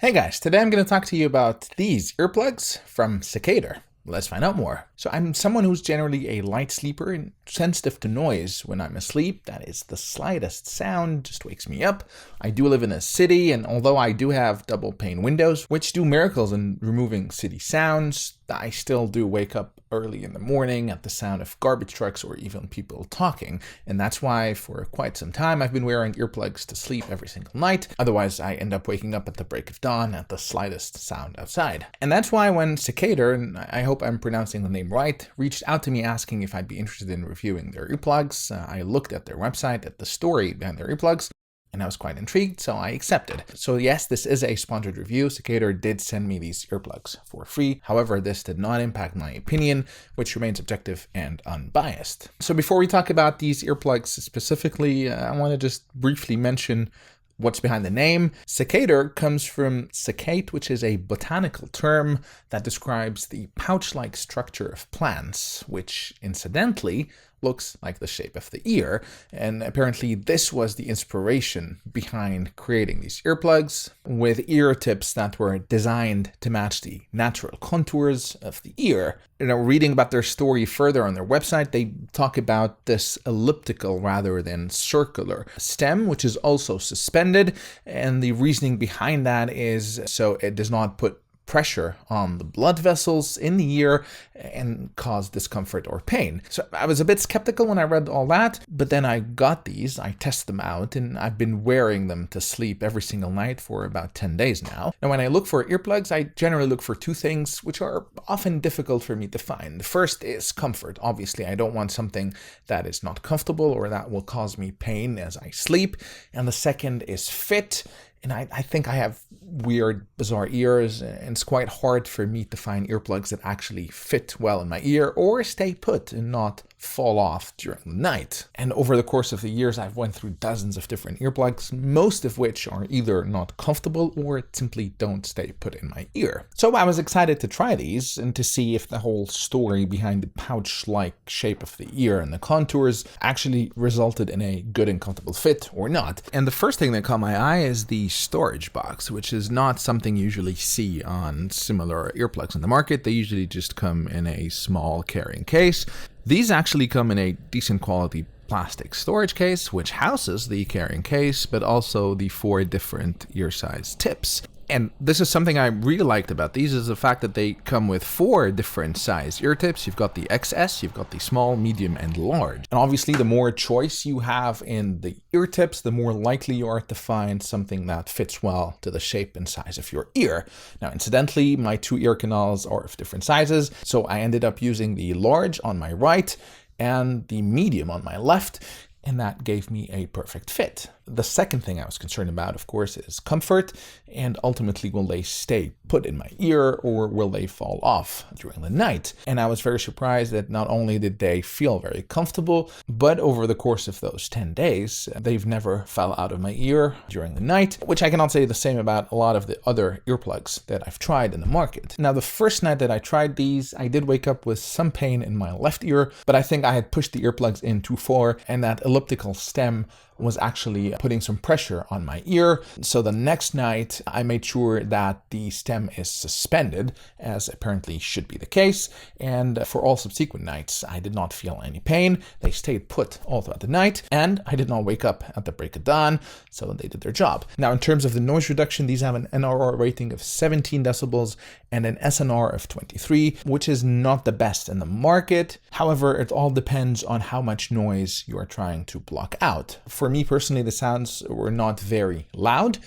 Hey guys, today I'm going to talk to you about these earplugs from Saccater. Let's find out more. So I'm someone who's generally a light sleeper and sensitive to noise when I'm asleep. That is, the slightest sound just wakes me up. I do live in a city, and although I do have double pane windows, which do miracles in removing city sounds, I still do wake up early in the morning at the sound of garbage trucks or even people talking. And that's why for quite some time I've been wearing earplugs to sleep every single night. Otherwise I end up waking up at the break of dawn at the slightest sound outside. And that's why when Saccater, and I hope I'm pronouncing the name right, reached out to me asking if I'd be interested in reviewing their earplugs, I looked at their website, at the story behind their earplugs, and I was quite intrigued, so I accepted. So yes, this is a sponsored review. Saccater did send me these earplugs for free. However, this did not impact my opinion, which remains objective and unbiased. So before we talk about these earplugs specifically, I want to just briefly mention what's behind the name. Saccater comes from saccate, which is a botanical term that describes the pouch-like structure of plants, which incidentally looks like the shape of the ear. And apparently this was the inspiration behind creating these earplugs, with ear tips that were designed to match the natural contours of the ear. Reading about their story further on their website, they talk about this elliptical rather than circular stem, which is also suspended. And the reasoning behind that is so it does not put pressure on the blood vessels in the ear and cause discomfort or pain. So I was a bit skeptical when I read all that, but then I got these, I tested them out, and I've been wearing them to sleep every single night for about 10 days now. And when I look for earplugs, I generally look for two things which are often difficult for me to find. The first is comfort. Obviously, I don't want something that is not comfortable or that will cause me pain as I sleep. And the second is fit. And I think I have weird, bizarre ears, and it's quite hard for me to find earplugs that actually fit well in my ear or stay put and not fall off during the night. And over the course of the years, I've went through dozens of different earplugs, most of which are either not comfortable or simply don't stay put in my ear. So I was excited to try these and to see if the whole story behind the pouch-like shape of the ear and the contours actually resulted in a good and comfortable fit or not. And the first thing that caught my eye is the storage box, which is not something you usually see on similar earplugs in the market. They usually just come in a small carrying case. These actually come in a decent quality plastic storage case, which houses the carrying case, but also the 4 different ear size tips. And this is something I really liked about these, is the fact that they come with 4 different size ear tips. You've got the XS, you've got the small, medium, and large. And obviously, the more choice you have in the ear tips, the more likely you are to find something that fits well to the shape and size of your ear. Now, incidentally, my 2 ear canals are of different sizes, so I ended up using the large on my right and the medium on my left, and that gave me a perfect fit. The second thing I was concerned about, of course, is comfort, and ultimately, will they stay put in my ear or will they fall off during the night? And I was very surprised that not only did they feel very comfortable, but over the course of those 10 days, they've never fell out of my ear during the night, which I cannot say the same about a lot of the other earplugs that I've tried in the market. Now, the first night that I tried these, I did wake up with some pain in my left ear, but I think I had pushed the earplugs in too far, and that elliptical stem was actually putting some pressure on my ear. So the next night, I made sure that the stem is suspended, as apparently should be the case. And for all subsequent nights, I did not feel any pain. They stayed put all throughout the night, and I did not wake up at the break of dawn, so they did their job. Now, in terms of the noise reduction, these have an NRR rating of 17 decibels and an SNR of 23, which is not the best in the market. However, it all depends on how much noise you are trying to block out. For me personally, the sounds were not very loud,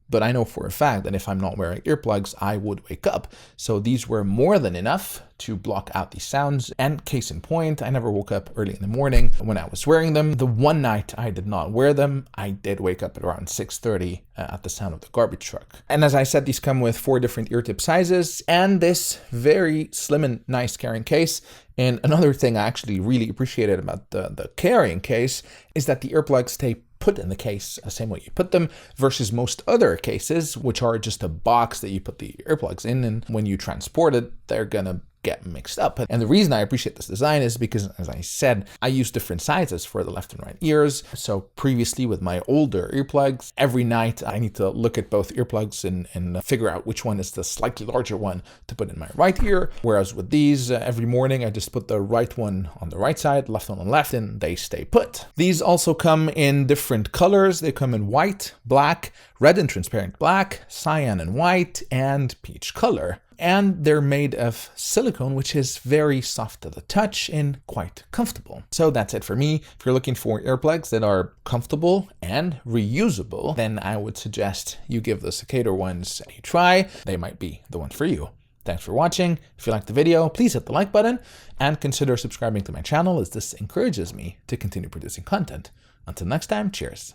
but I know for a fact that if I'm not wearing earplugs, I would wake up. So these were more than enough to block out these sounds. And case in point, I never woke up early in the morning when I was wearing them. The one night I did not wear them, I did wake up at around 6:30 at the sound of the garbage truck. And as I said, these come with 4 different ear tip sizes and this very slim and nice carrying case. And another thing I actually really appreciated about the carrying case is that the earplugs stay put in the case the same way you put them, versus most other cases, which are just a box that you put the earplugs in, and when you transport it, they're gonna get mixed up. And the reason I appreciate this design is because, as I said, I use different sizes for the left and right ears. So previously with my older earplugs, every night I need to look at both earplugs and figure out which one is the slightly larger one to put in my right ear. Whereas with these, every morning I just put the right one on the right side, left one on the left, and they stay put. These also come in different colors. They come in white, black, red and transparent black, cyan and white, and peach color. And they're made of silicone, which is very soft to the touch and quite comfortable. So that's it for me. If you're looking for earplugs that are comfortable and reusable, then I would suggest you give the Saccater ones a try. They might be the ones for you. Thanks for watching. If you liked the video, please hit the like button and consider subscribing to my channel, as this encourages me to continue producing content. Until next time, cheers.